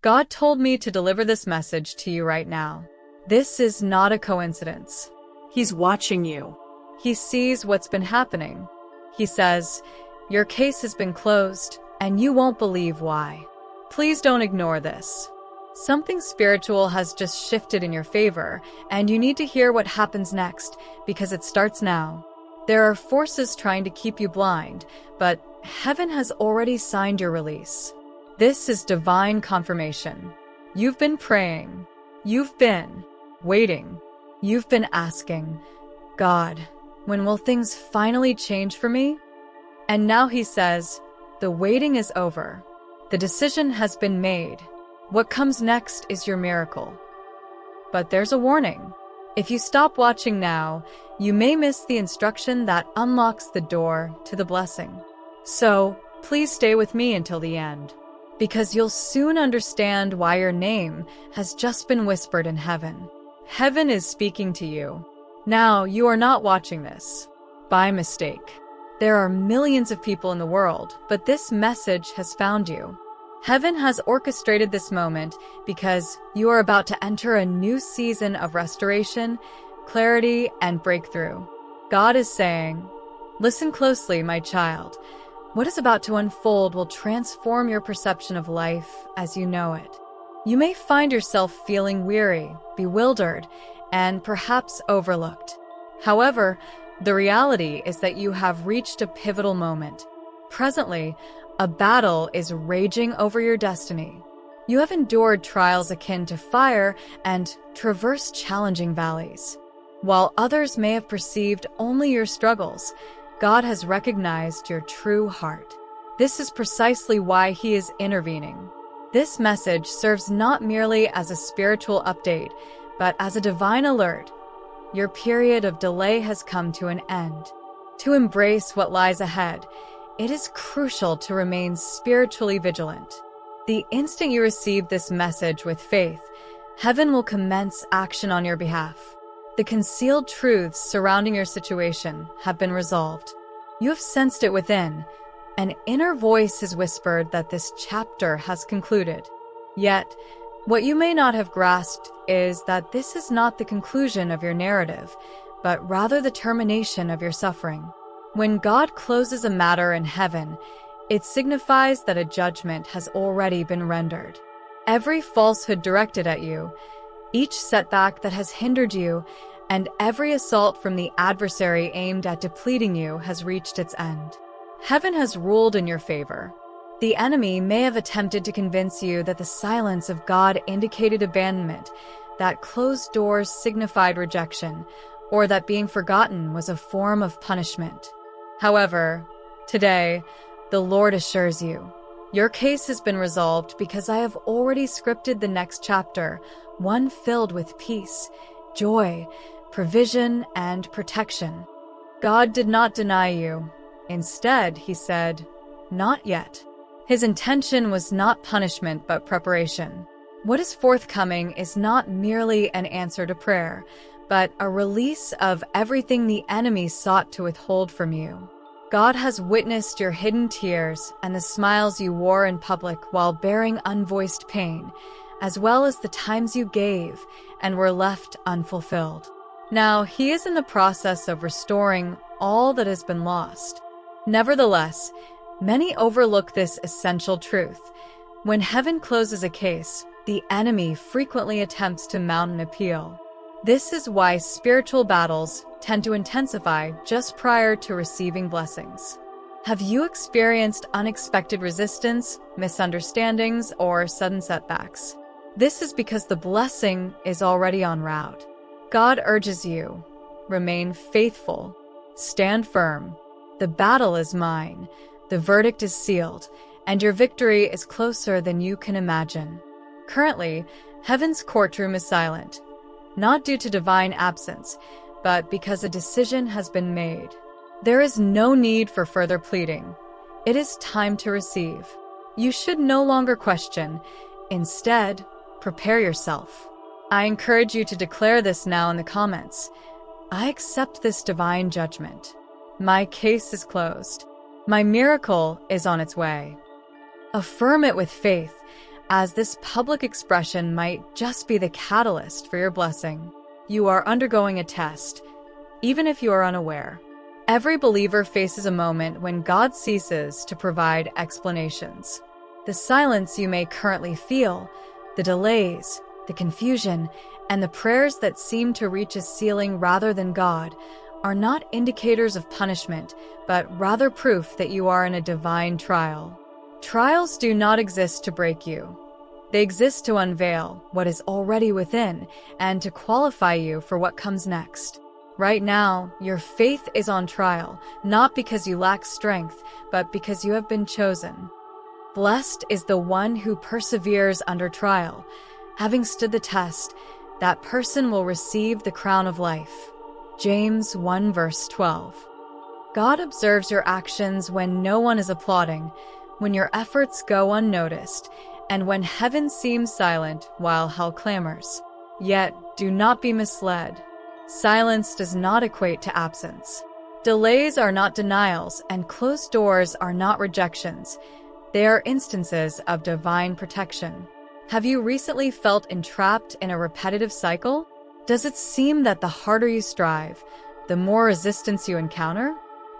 God told me to deliver this message to you right now. This is not a coincidence. He's watching you. He sees what's been happening. He says, your case has been closed, and you won't believe why. Please don't ignore this. Something spiritual has just shifted in your favor, and you need to hear what happens next, because it starts now. There are forces trying to keep you blind, but heaven has already signed your release. This is divine confirmation. You've been praying. You've been waiting. You've been asking, God, when will things finally change for me? And now he says, the waiting is over. The decision has been made. What comes next is your miracle. But there's a warning. If you stop watching now, you may miss the instruction that unlocks the door to the blessing. So, please stay with me until the end, because you'll soon understand why your name has just been whispered in heaven. Heaven is speaking to you. Now, you are not watching this by mistake. There are millions of people in the world, but this message has found you. Heaven has orchestrated this moment because you are about to enter a new season of restoration, clarity, and breakthrough. God is saying, listen closely, my child. What is about to unfold will transform your perception of life as you know it. You may find yourself feeling weary, bewildered, and perhaps overlooked. However, the reality is that you have reached a pivotal moment. Presently, a battle is raging over your destiny. You have endured trials akin to fire and traversed challenging valleys. While others may have perceived only your struggles, God has recognized your true heart. This is precisely why He is intervening. This message serves not merely as a spiritual update, but as a divine alert. Your period of delay has come to an end. To embrace what lies ahead, it is crucial to remain spiritually vigilant. The instant you receive this message with faith, heaven will commence action on your behalf. The concealed truths surrounding your situation have been resolved. You have sensed it within. An inner voice has whispered that this chapter has concluded. Yet, what you may not have grasped is that this is not the conclusion of your narrative, but rather the termination of your suffering. When God closes a matter in heaven, it signifies that a judgment has already been rendered. Every falsehood directed at you, each setback that has hindered you, and every assault from the adversary aimed at depleting you has reached its end. Heaven has ruled in your favor. The enemy may have attempted to convince you that the silence of God indicated abandonment, that closed doors signified rejection, or that being forgotten was a form of punishment. However, today, the Lord assures you, your case has been resolved because I have already scripted the next chapter, one filled with peace, joy, provision, and protection. God did not deny you. Instead, He said, not yet. His intention was not punishment, but preparation. What is forthcoming is not merely an answer to prayer, but a release of everything the enemy sought to withhold from you. God has witnessed your hidden tears and the smiles you wore in public while bearing unvoiced pain, as well as the times you gave and were left unfulfilled. Now, He is in the process of restoring all that has been lost. Nevertheless, many overlook this essential truth. When heaven closes a case, the enemy frequently attempts to mount an appeal. This is why spiritual battles tend to intensify just prior to receiving blessings. Have you experienced unexpected resistance, misunderstandings, or sudden setbacks? This is because the blessing is already en route. God urges you, remain faithful, stand firm. The battle is mine. The verdict is sealed, and your victory is closer than you can imagine. Currently, heaven's courtroom is silent, not due to divine absence, but because a decision has been made. There is no need for further pleading. It is time to receive. You should no longer question. Instead, prepare yourself. I encourage you to declare this now in the comments. I accept this divine judgment. My case is closed. My miracle is on its way. Affirm it with faith, as this public expression might just be the catalyst for your blessing. You are undergoing a test, even if you are unaware. Every believer faces a moment when God ceases to provide explanations. The silence you may currently feel, the delays, the confusion, and the prayers that seem to reach a ceiling rather than God are not indicators of punishment, but rather proof that you are in a divine trial. Trials do not exist to break you. They exist to unveil what is already within and to qualify you for what comes next. Right now, your faith is on trial, not because you lack strength, but because you have been chosen. Blessed is the one who perseveres under trial. Having stood the test, that person will receive the crown of life. James 1 verse 12. God observes your actions when no one is applauding, when your efforts go unnoticed, and when heaven seems silent while hell clamors. Yet, do not be misled. Silence does not equate to absence. Delays are not denials, and closed doors are not rejections. They are instances of divine protection. Have you recently felt entrapped in a repetitive cycle? Does it seem that the harder you strive, the more resistance you encounter?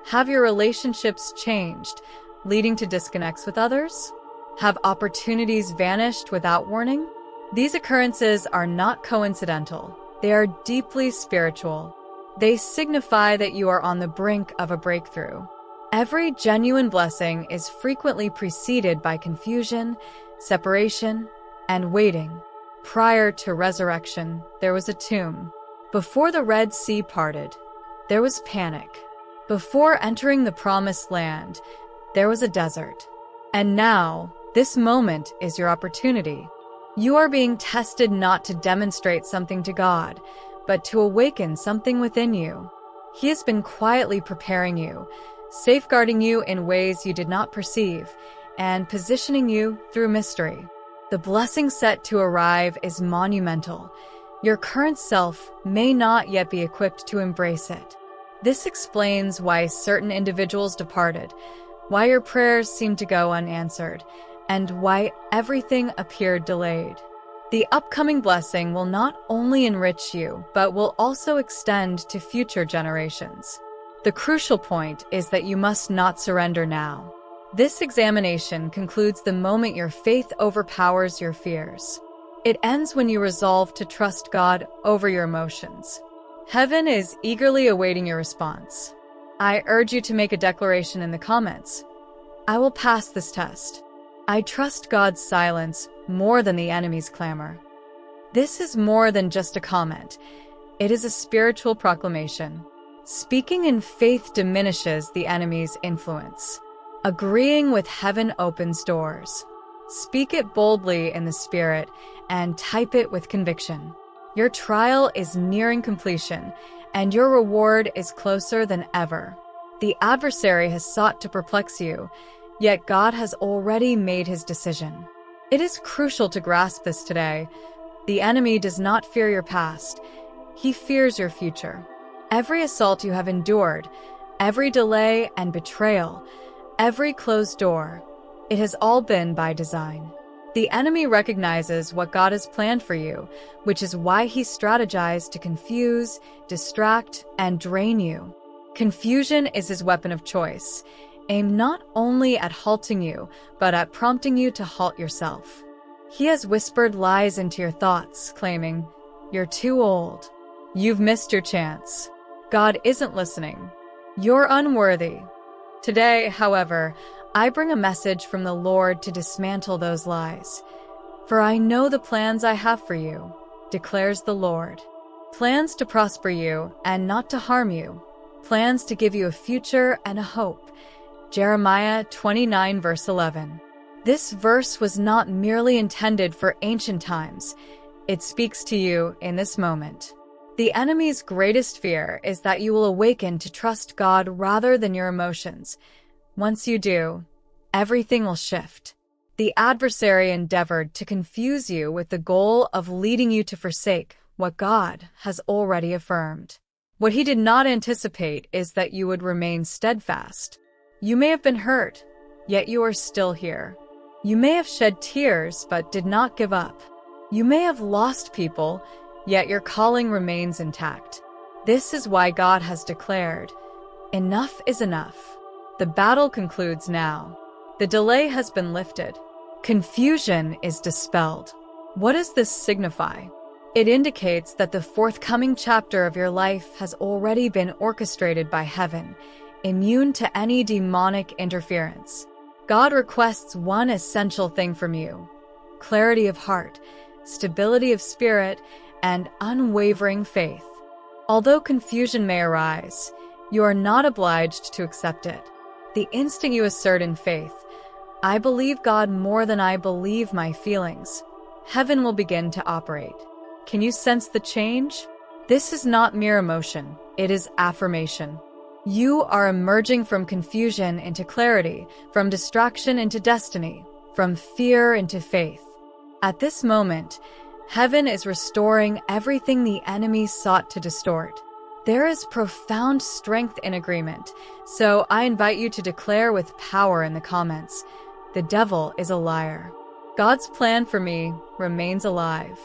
Have your relationships changed, leading to disconnects with others? Have opportunities vanished without warning? These occurrences are not coincidental. They are deeply spiritual. They signify that you are on the brink of a breakthrough. Every genuine blessing is frequently preceded by confusion, separation, and waiting. Prior to resurrection, there was a tomb. Before the Red Sea parted, there was panic. Before entering the Promised Land, there was a desert. And now, this moment is your opportunity. You are being tested not to demonstrate something to God, but to awaken something within you. He has been quietly preparing you, safeguarding you in ways you did not perceive, and positioning you through mystery. The blessing set to arrive is monumental. Your current self may not yet be equipped to embrace it. This explains why certain individuals departed, why your prayers seemed to go unanswered, and why everything appeared delayed. The upcoming blessing will not only enrich you, but will also extend to future generations. The crucial point is that you must not surrender now. This examination concludes the moment your faith overpowers your fears. It ends when you resolve to trust God over your emotions. Heaven is eagerly awaiting your response. I urge you to make a declaration in the comments. I will pass this test. I trust God's silence more than the enemy's clamor. This is more than just a comment. It is a spiritual proclamation. Speaking in faith diminishes the enemy's influence. Agreeing with heaven opens doors. Speak it boldly in the Spirit and type it with conviction. Your trial is nearing completion, and your reward is closer than ever. The adversary has sought to perplex you, yet God has already made his decision. It is crucial to grasp this today. The enemy does not fear your past. He fears your future. Every assault you have endured, every delay and betrayal, every closed door, it has all been by design. The enemy recognizes what God has planned for you, which is why he strategized to confuse, distract, and drain you. Confusion is his weapon of choice, aimed not only at halting you, but at prompting you to halt yourself. He has whispered lies into your thoughts, claiming, "You're too old. You've missed your chance. God isn't listening. You're unworthy." Today, however, I bring a message from the Lord to dismantle those lies. "For I know the plans I have for you," declares the Lord. Plans to prosper you and not to harm you. Plans to give you a future and a hope. Jeremiah 29 verse 11. This verse was not merely intended for ancient times. It speaks to you in this moment. The enemy's greatest fear is that you will awaken to trust God rather than your emotions. Once you do, everything will shift. The adversary endeavored to confuse you with the goal of leading you to forsake what God has already affirmed. What he did not anticipate is that you would remain steadfast. You may have been hurt, yet you are still here. You may have shed tears but did not give up. You may have lost people, yet your calling remains intact. This is why God has declared, "Enough is enough." The battle concludes now. The delay has been lifted. Confusion is dispelled. What does this signify? It indicates that the forthcoming chapter of your life has already been orchestrated by heaven, immune to any demonic interference. God requests one essential thing from you: clarity of heart, stability of spirit, and unwavering faith. Although confusion may arise, you are not obliged to accept it. The instant you assert in faith, "I believe God more than I believe my feelings," heaven will begin to operate. Can you sense the change? This is not mere emotion, it is affirmation. You are emerging from confusion into clarity, from distraction into destiny, from fear into faith. At this moment, heaven is restoring everything the enemy sought to distort. There is profound strength in agreement, so I invite you to declare with power in the comments, "The devil is a liar. God's plan for me remains alive.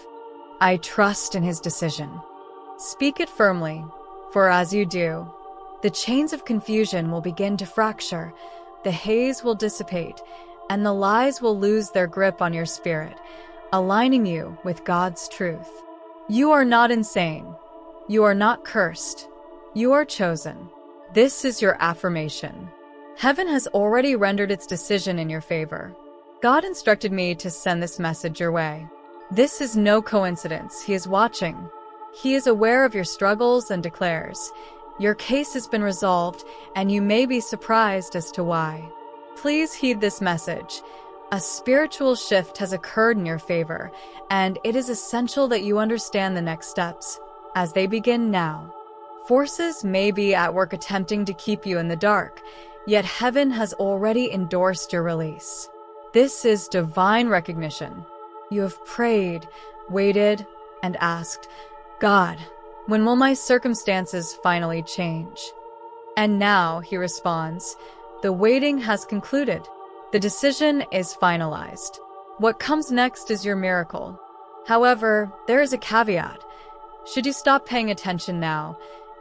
I trust in his decision." Speak it firmly, for as you do, the chains of confusion will begin to fracture, the haze will dissipate, and the lies will lose their grip on your spirit, aligning you with God's truth. You are not insane. You are not cursed. You are chosen. This is your affirmation. Heaven has already rendered its decision in your favor. God instructed me to send this message your way. This is no coincidence. He is watching. He is aware of your struggles and declares, "Your case has been resolved, and you may be surprised as to why." Please heed this message. A spiritual shift has occurred in your favor, and it is essential that you understand the next steps, as they begin now. Forces may be at work attempting to keep you in the dark, yet heaven has already endorsed your release. This is divine recognition. You have prayed, waited, and asked, "God, when will my circumstances finally change?" And now he responds, "The waiting has concluded. The decision is finalized. What comes next is your miracle." However, there is a caveat. Should you stop paying attention now,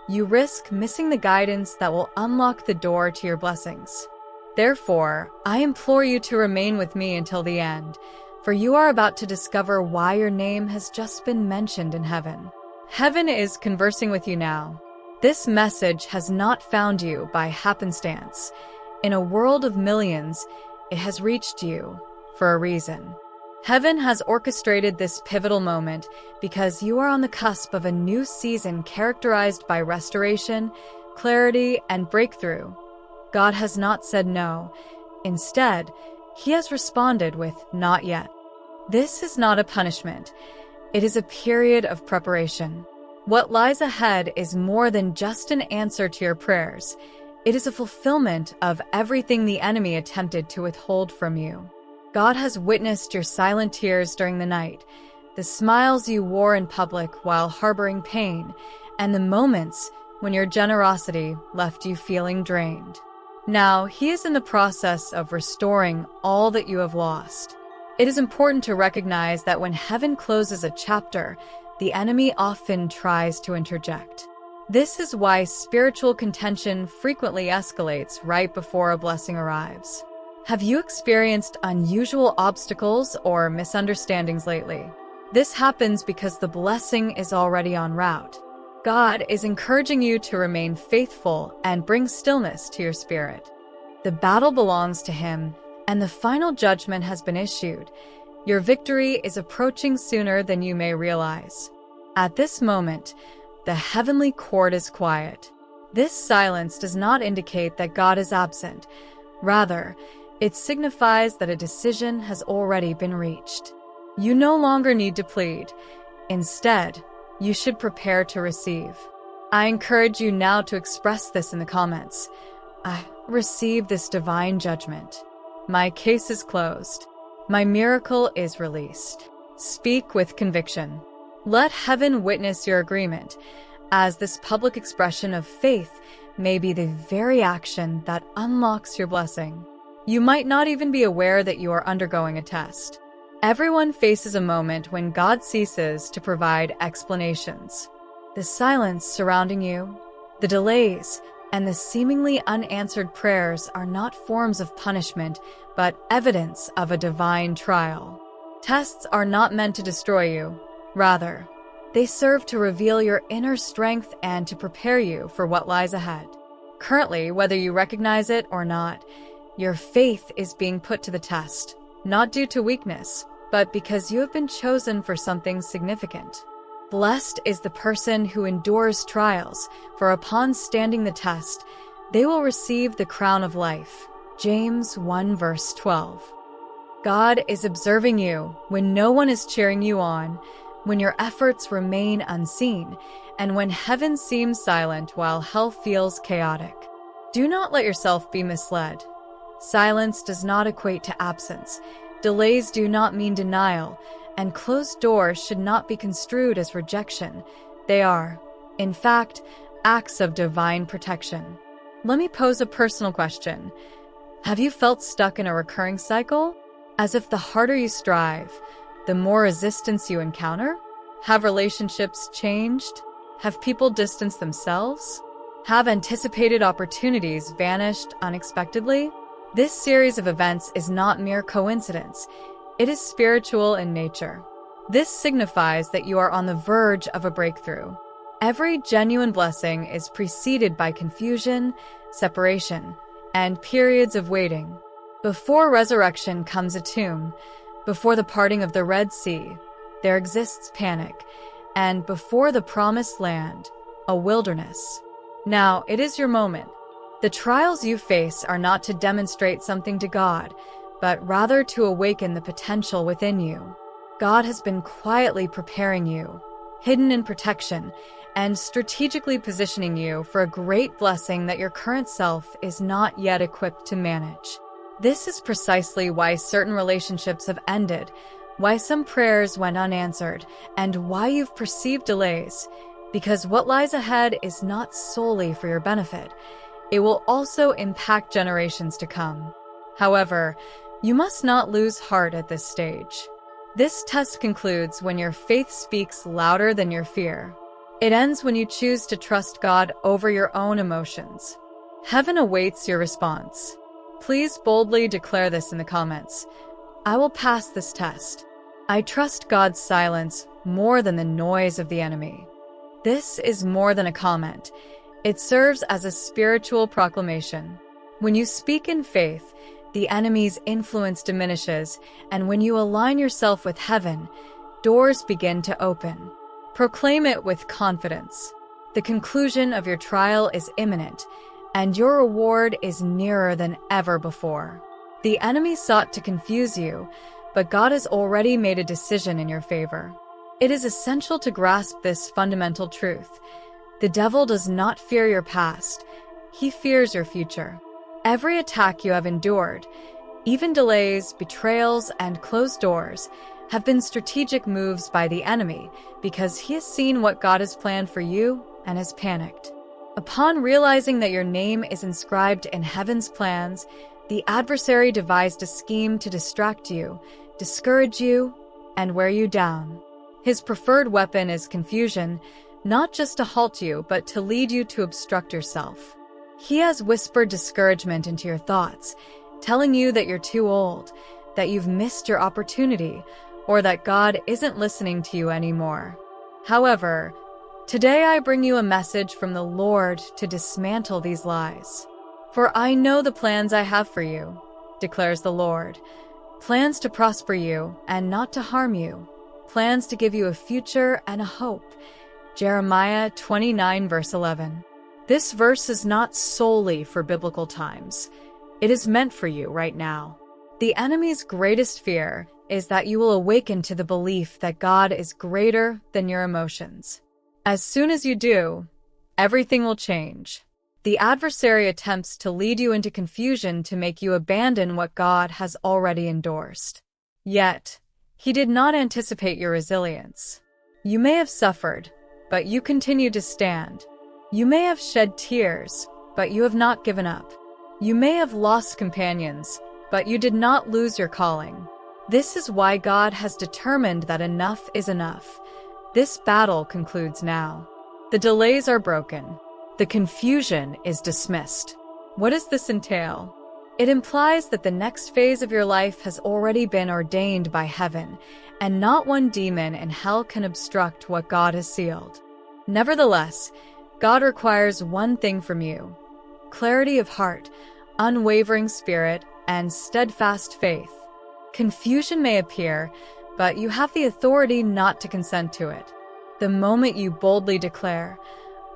you risk missing the guidance that will unlock the door to your blessings. Therefore, I implore you to remain with me until the end, for you are about to discover why your name has just been mentioned in heaven. Heaven is conversing with you now. This message has not found you by happenstance. In a world of millions, it has reached you for a reason. Heaven has orchestrated this pivotal moment because you are on the cusp of a new season characterized by restoration, clarity, and breakthrough. God has not said no. Instead, he has responded with "not yet." This is not a punishment. It is a period of preparation. What lies ahead is more than just an answer to your prayers. It is a fulfillment of everything the enemy attempted to withhold from you. God has witnessed your silent tears during the night, the smiles you wore in public while harboring pain, and the moments when your generosity left you feeling drained. Now, he is in the process of restoring all that you have lost. It is important to recognize that when heaven closes a chapter, the enemy often tries to interject. This is why spiritual contention frequently escalates right before a blessing arrives. Have you experienced unusual obstacles or misunderstandings lately? This happens because the blessing is already en route. God is encouraging you to remain faithful and bring stillness to your spirit. The battle belongs to him, and the final judgment has been issued. Your victory is approaching sooner than you may realize. At this moment, the heavenly court is quiet. This silence does not indicate that God is absent. Rather, it signifies that a decision has already been reached. You no longer need to plead. Instead, you should prepare to receive. I encourage you now to express this in the comments. I receive this divine judgment. My case is closed. My miracle is released. Speak with conviction. Let heaven witness your agreement, as this public expression of faith may be the very action that unlocks your blessing. You might not even be aware that you are undergoing a test. Everyone faces a moment when God ceases to provide explanations. The silence surrounding you, the delays, and the seemingly unanswered prayers are not forms of punishment, but evidence of a divine trial. Tests are not meant to destroy you. Rather, they serve to reveal your inner strength and to prepare you for what lies ahead. Currently, whether you recognize it or not, your faith is being put to the test, not due to weakness, but because you have been chosen for something significant. Blessed is the person who endures trials, for upon standing the test, they will receive the crown of life. James 1 verse 12. God is observing you when no one is cheering you on, when your efforts remain unseen, and when heaven seems silent while hell feels chaotic. Do not let yourself be misled. Silence does not equate to absence. Delays do not mean denial, and closed doors should not be construed as rejection. They are, in fact, acts of divine protection. Let me pose a personal question. Have you felt stuck in a recurring cycle? As if the harder you strive, the more resistance you encounter? Have relationships changed? Have people distanced themselves? Have anticipated opportunities vanished unexpectedly? This series of events is not mere coincidence. It is spiritual in nature. This signifies that you are on the verge of a breakthrough. Every genuine blessing is preceded by confusion, separation, and periods of waiting. Before resurrection comes a tomb, before the parting of the Red Sea, there exists panic, and before the promised land, a wilderness. Now, it is your moment. The trials you face are not to demonstrate something to God, but rather to awaken the potential within you. God has been quietly preparing you, hidden in protection, and strategically positioning you for a great blessing that your current self is not yet equipped to manage. This is precisely why certain relationships have ended, why some prayers went unanswered, and why you've perceived delays, because what lies ahead is not solely for your benefit. It will also impact generations to come. However, you must not lose heart at this stage. This test concludes when your faith speaks louder than your fear. It ends when you choose to trust God over your own emotions. Heaven awaits your response. Please boldly declare this in the comments. I will pass this test. I trust God's silence more than the noise of the enemy. This is more than a comment. It serves as a spiritual proclamation. When you speak in faith, the enemy's influence diminishes, and when you align yourself with heaven, doors begin to open. Proclaim it with confidence. The conclusion of your trial is imminent, and your reward is nearer than ever before. The enemy sought to confuse you, but God has already made a decision in your favor. It is essential to grasp this fundamental truth. The devil does not fear your past. He fears your future. Every attack you have endured, even delays, betrayals, and closed doors, have been strategic moves by the enemy because he has seen what God has planned for you and has panicked. Upon realizing that your name is inscribed in heaven's plans, the adversary devised a scheme to distract you, discourage you, and wear you down. His preferred weapon is confusion, not just to halt you, but to lead you to obstruct yourself. He has whispered discouragement into your thoughts, telling you that you're too old, that you've missed your opportunity, or that God isn't listening to you anymore. However, today I bring you a message from the Lord to dismantle these lies. For I know the plans I have for you, declares the Lord. Plans to prosper you and not to harm you. Plans to give you a future and a hope. Jeremiah 29 verse 11. This verse is not solely for biblical times. It is meant for you right now. The enemy's greatest fear is that you will awaken to the belief that God is greater than your emotions. As soon as you do, everything will change. The adversary attempts to lead you into confusion to make you abandon what God has already endorsed. Yet, he did not anticipate your resilience. You may have suffered, but you continue to stand. You may have shed tears, but you have not given up. You may have lost companions, but you did not lose your calling. This is why God has determined that enough is enough. This battle concludes now. The delays are broken. The confusion is dismissed. What does this entail? It implies that the next phase of your life has already been ordained by heaven, and not one demon in hell can obstruct what God has sealed. Nevertheless, God requires one thing from you: clarity of heart, unwavering spirit, and steadfast faith. Confusion may appear, but you have the authority not to consent to it. The moment you boldly declare,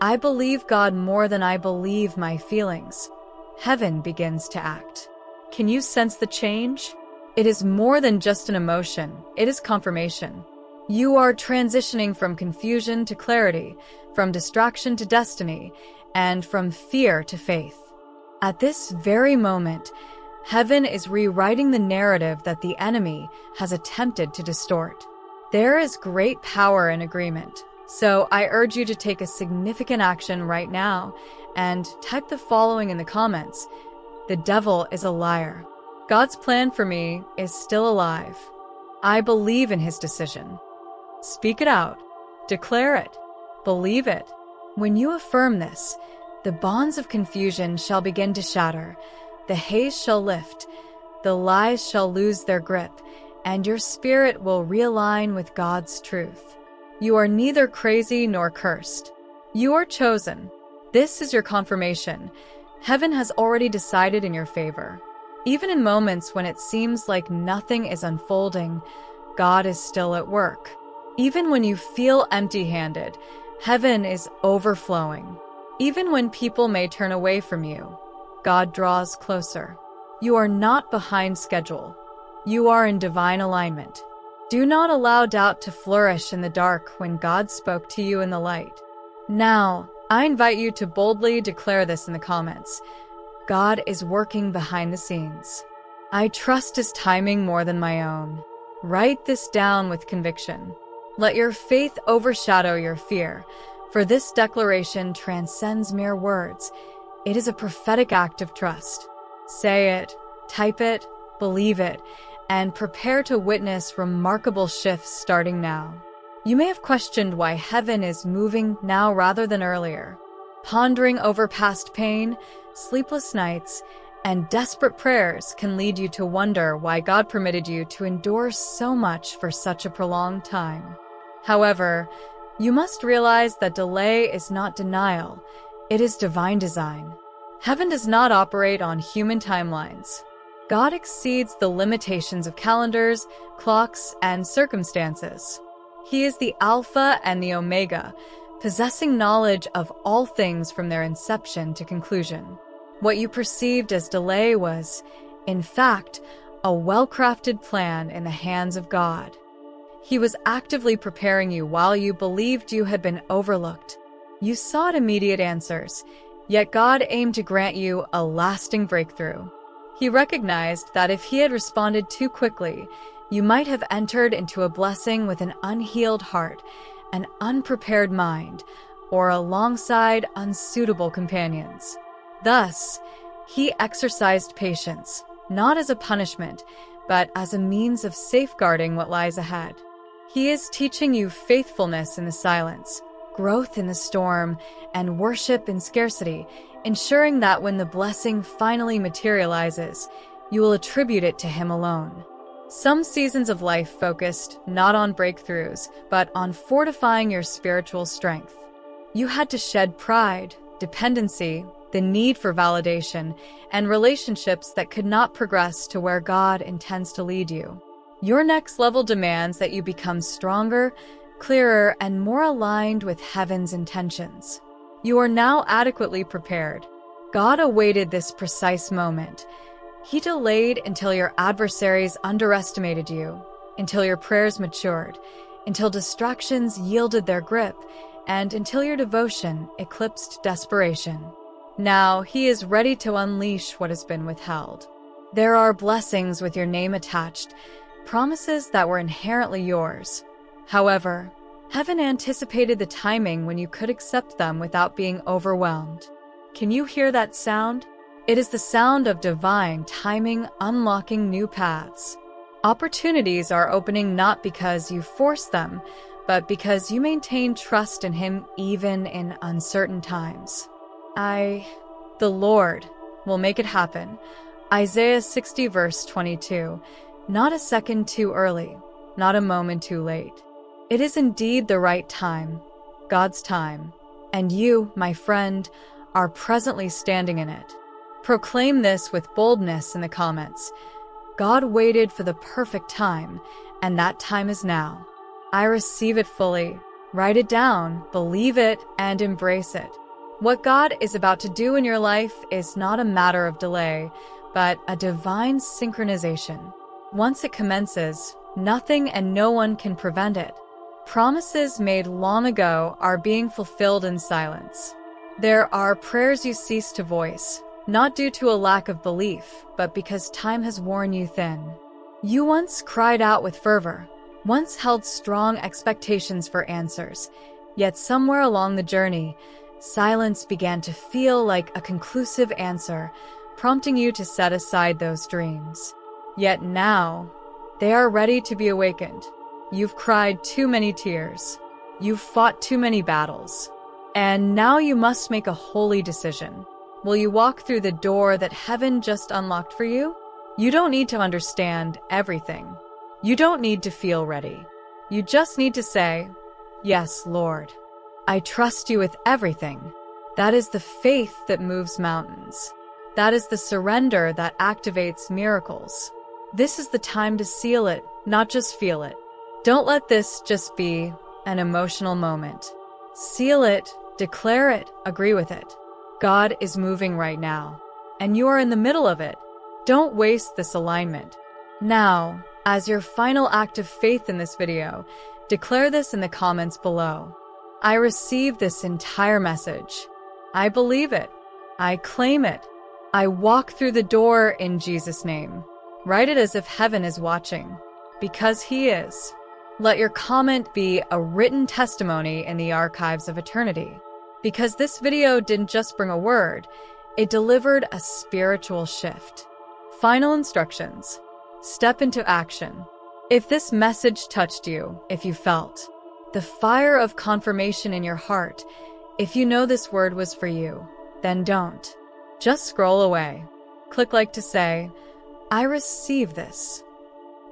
"I believe God more than I believe my feelings," heaven begins to act. Can you sense the change? It is more than just an emotion, it is confirmation. You are transitioning from confusion to clarity, from distraction to destiny, and from fear to faith. At this very moment, heaven is rewriting the narrative that the enemy has attempted to distort. There is great power in agreement, so I urge you to take a significant action right now and type the following in the comments: "The devil is a liar. God's plan for me is still alive. I believe in his decision." Speak it out. Declare it. Believe it. When you affirm this, the bonds of confusion shall begin to shatter, the haze shall lift, the lies shall lose their grip, and your spirit will realign with God's truth. You are neither crazy nor cursed. You are chosen. This is your confirmation. Heaven has already decided in your favor. Even in moments when it seems like nothing is unfolding, God is still at work. Even when you feel empty-handed, heaven is overflowing. Even when people may turn away from you, God draws closer. You are not behind schedule. You are in divine alignment. Do not allow doubt to flourish in the dark when God spoke to you in the light. Now, I invite you to boldly declare this in the comments. God is working behind the scenes. I trust his timing more than my own. Write this down with conviction. Let your faith overshadow your fear, for this declaration transcends mere words. It is a prophetic act of trust. Say it, type it, believe it, and prepare to witness remarkable shifts starting now. You may have questioned why heaven is moving now rather than earlier. Pondering over past pain, sleepless nights, and desperate prayers can lead you to wonder why God permitted you to endure so much for such a prolonged time. However, you must realize that delay is not denial, it is divine design. Heaven does not operate on human timelines. God exceeds the limitations of calendars, clocks, and circumstances. He is the Alpha and the Omega, possessing knowledge of all things from their inception to conclusion. What you perceived as delay was, in fact, a well-crafted plan in the hands of God. He was actively preparing you while you believed you had been overlooked. You sought immediate answers, yet God aimed to grant you a lasting breakthrough. He recognized that if he had responded too quickly, you might have entered into a blessing with an unhealed heart, an unprepared mind, or alongside unsuitable companions. Thus, he exercised patience, not as a punishment, but as a means of safeguarding what lies ahead. He is teaching you faithfulness in the silence, growth in the storm, and worship in scarcity, ensuring that when the blessing finally materializes, you will attribute it to him alone. Some seasons of life focused not on breakthroughs, but on fortifying your spiritual strength. You had to shed pride, dependency, the need for validation, and relationships that could not progress to where God intends to lead you. Your next level demands that you become stronger, clearer, and more aligned with heaven's intentions. You are now adequately prepared. God awaited this precise moment. He delayed until your adversaries underestimated you, until your prayers matured, until distractions yielded their grip, and until your devotion eclipsed desperation. Now he is ready to unleash what has been withheld. There are blessings with your name attached, promises that were inherently yours. However, heaven anticipated the timing when you could accept them without being overwhelmed. Can you hear that sound? It is the sound of divine timing unlocking new paths. Opportunities are opening not because you force them, but because you maintain trust in Him even in uncertain times. The Lord, will make it happen. Isaiah 60 verse 22. Not a second too early, not a moment too late. It is indeed the right time, God's time, and you, my friend, are presently standing in it. Proclaim this with boldness in the comments. God waited for the perfect time, and that time is now. I receive it fully. Write it down, believe it, and embrace it. What God is about to do in your life is not a matter of delay, but a divine synchronization. Once it commences, nothing and no one can prevent it. Promises made long ago are being fulfilled in silence. There are prayers you cease to voice, not due to a lack of belief, but because time has worn you thin. You once cried out with fervor, once held strong expectations for answers, yet somewhere along the journey, silence began to feel like a conclusive answer, prompting you to set aside those dreams. Yet now, they are ready to be awakened. You've cried too many tears. You've fought too many battles. And now you must make a holy decision. Will you walk through the door that heaven just unlocked for you? You don't need to understand everything. You don't need to feel ready. You just need to say, "Yes, Lord. I trust you with everything." That is the faith that moves mountains. That is the surrender that activates miracles. This is the time to seal it, not just feel it. Don't let this just be an emotional moment. Seal it, declare it, agree with it. God is moving right now, and you are in the middle of it. Don't waste this alignment. Now, as your final act of faith in this video, declare this in the comments below. I receive this entire message. I believe it. I claim it. I walk through the door in Jesus' name. Write it as if heaven is watching, because He is. Let your comment be a written testimony in the archives of eternity. Because this video didn't just bring a word, it delivered a spiritual shift. Final instructions. Step into action. If this message touched you, if you felt the fire of confirmation in your heart, if you know this word was for you, then don't just scroll away. Click like to say, "I receive this."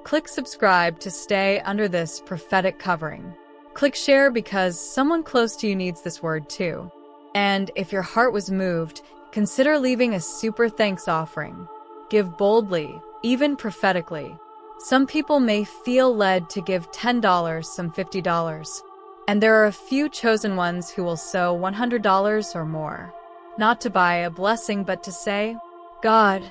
Click subscribe to stay under this prophetic covering. Click share because someone close to you needs this word too. And if your heart was moved, consider leaving a super thanks offering. Give boldly, even prophetically. Some people may feel led to give $10, some $50. And there are a few chosen ones who will sow $100 or more. Not to buy a blessing, but to say, "God,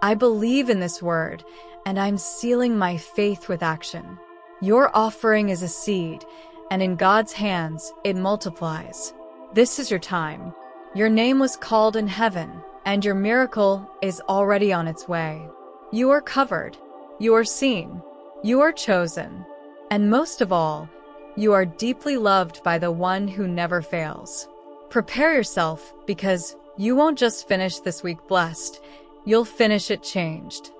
I believe in this word, and I'm sealing my faith with action." Your offering is a seed, and in God's hands, it multiplies. This is your time. Your name was called in heaven, and your miracle is already on its way. You are covered. You are seen. You are chosen. And most of all, you are deeply loved by the one who never fails. Prepare yourself, because you won't just finish this week blessed, you'll finish it changed.